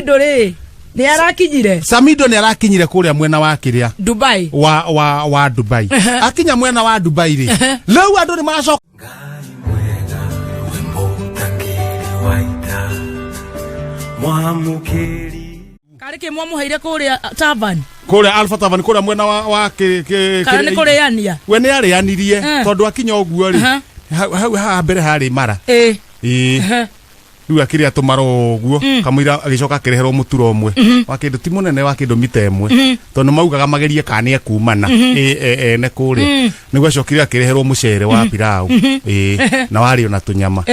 Samido ri ni arakinyire. Samido ni arakinyire kuria mwena wa kiria Dubai wa Dubai. Akinya mwena wa Dubai ri leu andu ni maracoka Karike mwamuheire kuria Tavern. Kuria Alpha Tavern kuria mwena wa kana ni kuria yania. We ni arianirie tondu akinya oguo ri ha mbere hari mara. Riu akiria tumaro oguo kamwira agicoka akireherwo muturo umwe wa kindu ti munene wa kindu mita imwe tondu maugaga magerie kana ekumana ne kuria niguo acokire akireherwo mucere wa pilau na wari ona tunyama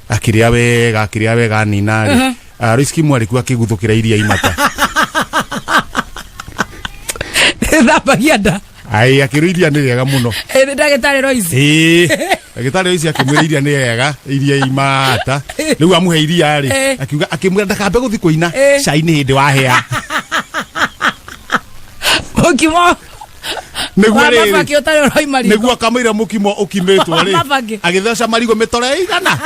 akiria wega nina riski mwari ku akiguthukira iria imata Thabagianda ai akiruiria ni wega muno ndagitari Royce ndagitari Royce akimwiriria ni wega iria imata riu amuhe iria ri akiuga akimwira ndakambe guthi kuina cai ni hindi wa hea okimo niguo akamwira mukimo ukimetwo ri agitheca marigo mitore igana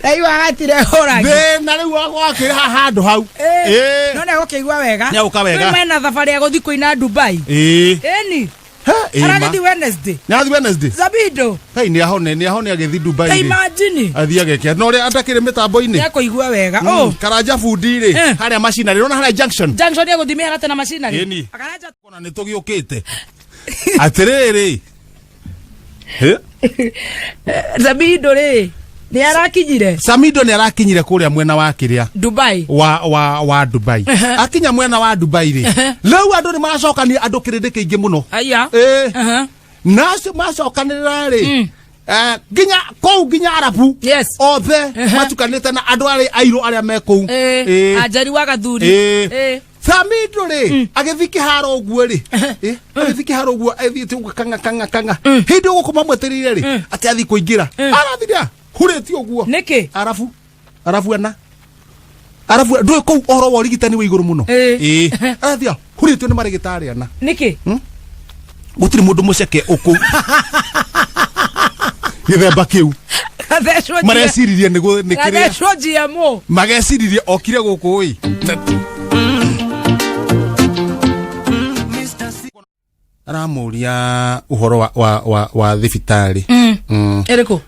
Raiwa gatire horangi. Na riu wakira handu hau. No ne gukigwa wega. Ne ukawega. We mena thabari ya guthi kuina Dubai. Eni. Arathi Wednesday. Nathi Wednesday. Sabido. Kai ni ahone agithi Dubai. Imagine. Athi ageke. No ri atakire mitambo-ini. Ne kuigwa wega. Karanja fundi ri. Haria machinery. Rona haria junction. Junction ya guthimia hata na machinery. Eni. Akaranja kona ni tugiukite. Atiriri. Sabido ri. Ni arakinyire. Samido ni arakinyire kuria mwena wa kiria Dubai wa Dubai. Akinya mwena wa Dubai ri leu andu ni maracokania andu kirindi kiingi muno. Aya. Nacio macokanirira ri ginya Arabu. Yes. Othe matukanite na andu ari airu aria me kou. Ajari wa gathuri. Samido ri agithiki haro oguo ri agithiki haro oguo athite kanga hindi gukuma mweterire ri ati athi kuingira arathiria hureti oguo niki arafu ndu ko oro wa rigitani we iguru muno arathia hureti ni marigitari ana niki gutiri mundu muceke uku githemba kiu mareciririe ni kiria mageciririe okire guku wi aramuria uhoro wa thibitari eriko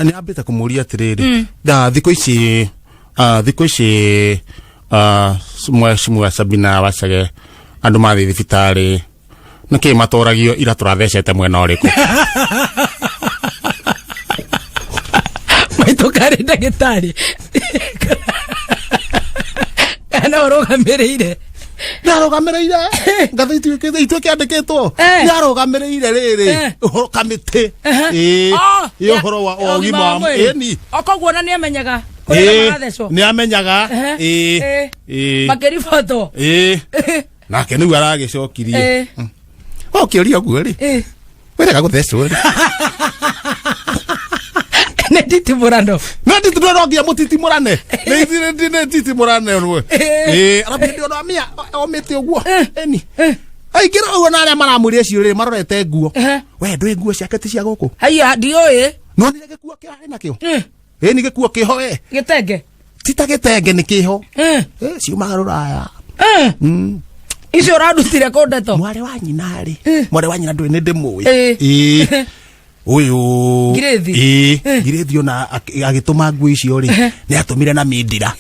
ni ambite kumuria tiriri da thiko ici mwa Sabina wacage andu mathi thibitari niki matoragio ira turathecete mwena uriku maitokari ndagitari kana urugamirire narugamirire ngathitu kiandikitwo narugamirire riri uhoro kamite uhoro wa ogima eni okogwo ni amenyaga ni amenyaga makeri photo nake niu aragicokirie okiuria guo ri werega guthecwo ri Titi Murano. No Titi Murano ngia mutiti murane. Ne Titi Murane rwe. Arabi ndio na mia omete oguo. Eni. Ai gira uo na aria maramuria ciuri marorete nguo. We ndui nguo ciake ti cia guku. Haiya ndioe. No ni gikuo kia ari nakio. Ni gikuo kiho we. Gitenge. Tita gitenge ni kiho. Ciumaga ruraya. Icio radutire kondeto. Mware wa nyina ri. Mware wa nyina ndui ni ndimui. Uyu Girethi ona agituma ngui icio ri ni atumire na mindira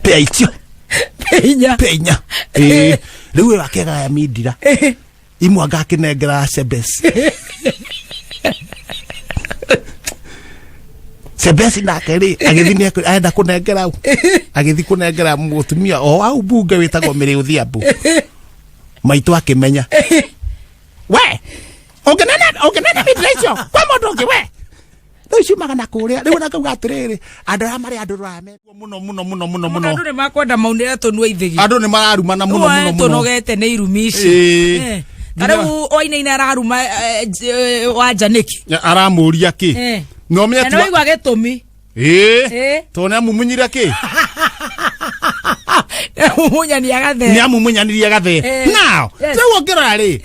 peicho peinya riu akega ya mindira imwe agakinengera Sebes nake ri agithi ni aenda kunengera agithi kunengera mutumia o au bunge witagwo miri uthiambu maitu akimenya we ogenena midrecho kwa modoke we Ndio magana kuria riu nakauga atiriri andu ara mari andu rame muno andu ni makwenda maunira tunwa ithigi andu ni mararumana muno tunogete ni irumi ici Kariu oine araruma wa Janiki aramuria ki no me atu no igwa gitumi tone amumunyira ki mumunyani agathe ni amumunyaniria gathe now tewo ngira ri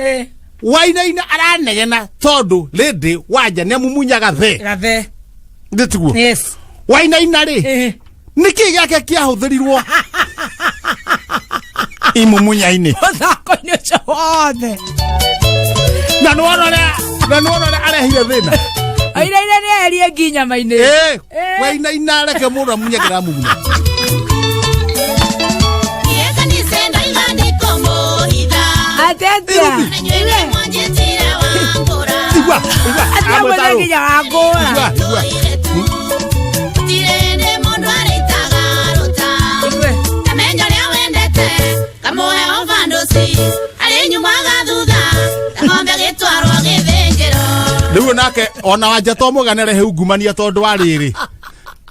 waina aranegena tondu lady wanja ni amumunyaga gathe Nditugo. Yes. Wainaina ri. Niki yake kia huthirirwo. Imumunyaini. Thako-ini ucio wothe. Na nuona arehire thina. Wainaina ni erie nginya maini. Wainaina reke mundu amunyagĩra muna. Atetia. Igua. Atia mwenye nginya wangũra. Tirende mundu aritaga ruta. Kamenyo ria wendete. Kamuhe ofandosi. Ali nyuma gathutha. Ng'ombe gitwarwo githĩnjĩro. Riu nake ona wanja tomuganere heu ngumania tondu wa riri.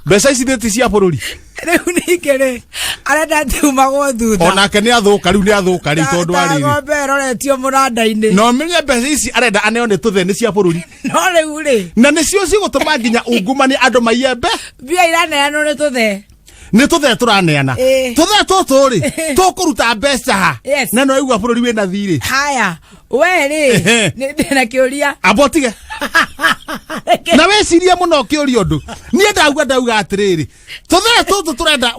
Mbeca ici thiti cia bururi. Riu nikere arenda tiumagwo thutha. Onake ni athuka riu ni athuka ri tondu wa riri. Ng'ombe roretio mũranda-inĩ. No menye mbeca ici arenda aneo ni tutheni cia bururi. No riu ri. Na nicio cigutuma nginya ungumania andu maiyembe. Mbia iraneanwo ni tuthe. Ni tuthe turaneana. Tuthe tutu ri tukuruta mbeca ha. Na no igua bururi wina thiri. Haya. We ri. Ndina kiuria. Abotige. Na weciria muno kiuria undu. Nie ndauga atiriri. Tuthe tutu turenda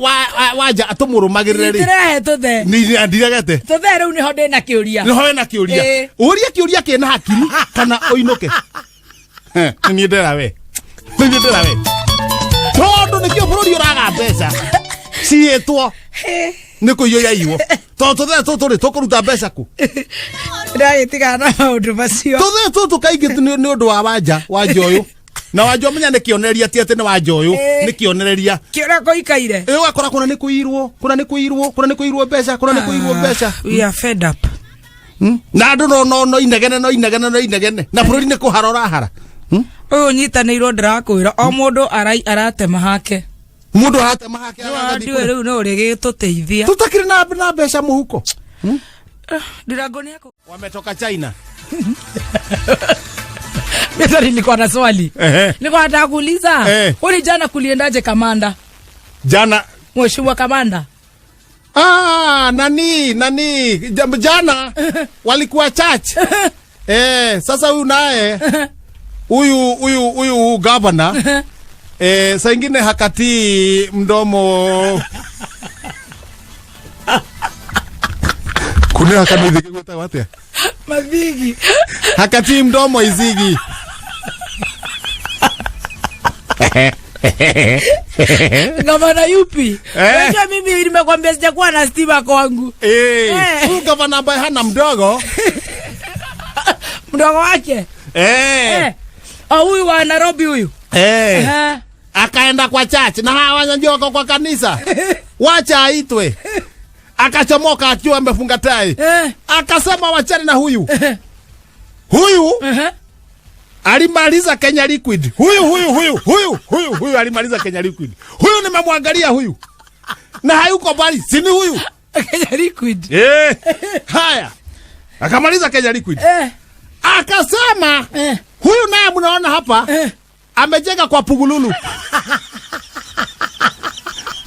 wanja atumurumagirire ri. Ndirehe tuthe. Ni ndiragete. Tuthe riu niho ndina kiuria. Niho wena kiuria. Uria kiuria kina hakiri kana oinuke. Ni ndera we. Tondu nikio bururi uraga mbeca. Cietwo. Ni kuiyo iwo. Tuthe tutu ri tukuruta mbeca ku. Ndagitiga na maundu macio. Tuthe tutu kaingi ni undu wa wanja uyu. Na wanja menya ni kionereria ti ati ni wanja uyu ni kionereria. Kiura koikaire. Wakora kuna ni kuirwo mbeca, We are fed up. Na andu no inegene. Na bururi ni kuharora hara. Uyu nyitanirwo ndirakwira o mundu aratema hake. Mundu aratema hake agathikira. Riu no rigituteithia. Tutakiri na mbeca muhuko. Ndirango ni yako. Wametoka China. Mimi nilikuwa na swali. Nilikuwa nataka kuuliza. Uli jana kuliendaje kamanda? Jana Mheshimiwa kamanda. Nani jana walikuwa church. Sasa huyu naye huyu governor saa ingine hakati mdomo. Kuna hakati dhiki kuta watu ya Mavigi. Hakati mdomo izigi. Gavana yupi? Unajua mimi nimekwambia sijakuwa na stima kwangu. Huyu gavana ambaye hana mdogo. Mdogo wake? Huyu wa Nairobi huyu. Akaenda kwa church na hawa wanajua kwa kanisa. Wacha aitwe. Akachomoka akiwa amefunga tai. Akasema wachane na huyu. Huyu alimaliza Kenya Liquid. Huyu alimaliza Kenya Liquid. Huyu nimemwangalia huyu. Na hayuko bali, si ni huyu. Kenya Liquid. Haya. Akamaliza Kenya Liquid. Akasema huyu naye mnaona hapa amejenga kwa Pugululu.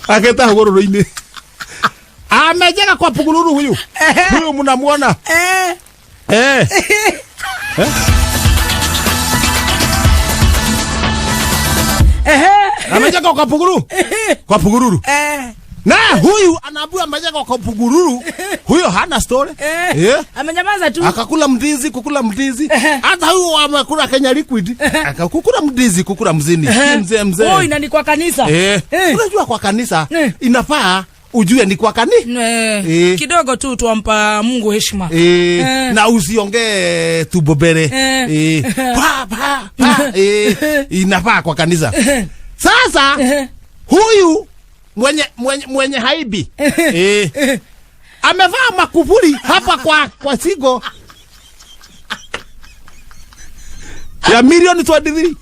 Aketa hogororo-ini. Amejenga kwa Pugululu huyu. Huyu mnamuona. Amejenga kwa Pugululu. Kwa Pugululu. Na huyu anaambiwa amejenga kwa Pugululu. Huyo hana story. Amenyamaza tu. Akakula mdizi, kukula mdizi. Hata huyu amekula Kenya Liquid. Akakula mdizi, kukula mzini. Mzee. Oh, ina ni kwa kanisa. Unajua kwa kanisa inafaa ujue ni kwa kidogo tu tuampa Mungu heshima. Na usiongee tubobere. Pa. Inafaa kwa kanisa. Sasa huyu mwenye haibi amevaa makufuri hapa kwa sigo ya milioni 23.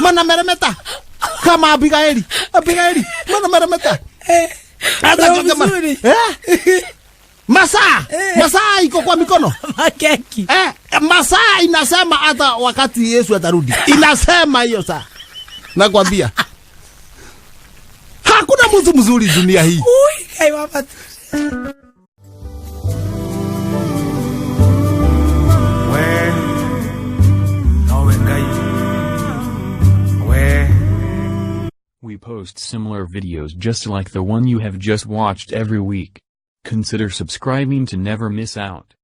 Mana meremeta kama Abigaili mana meremeta hata kama Masaa iko kwa mikono. Makeki. Masaa inasema hata wakati Yesu atarudi. Inasema hiyo saa. Nakwambia. Hakuna mtu mzuri dunia hii. Kai baba. We post similar videos just like the one you have just watched every week. Consider subscribing to never miss out.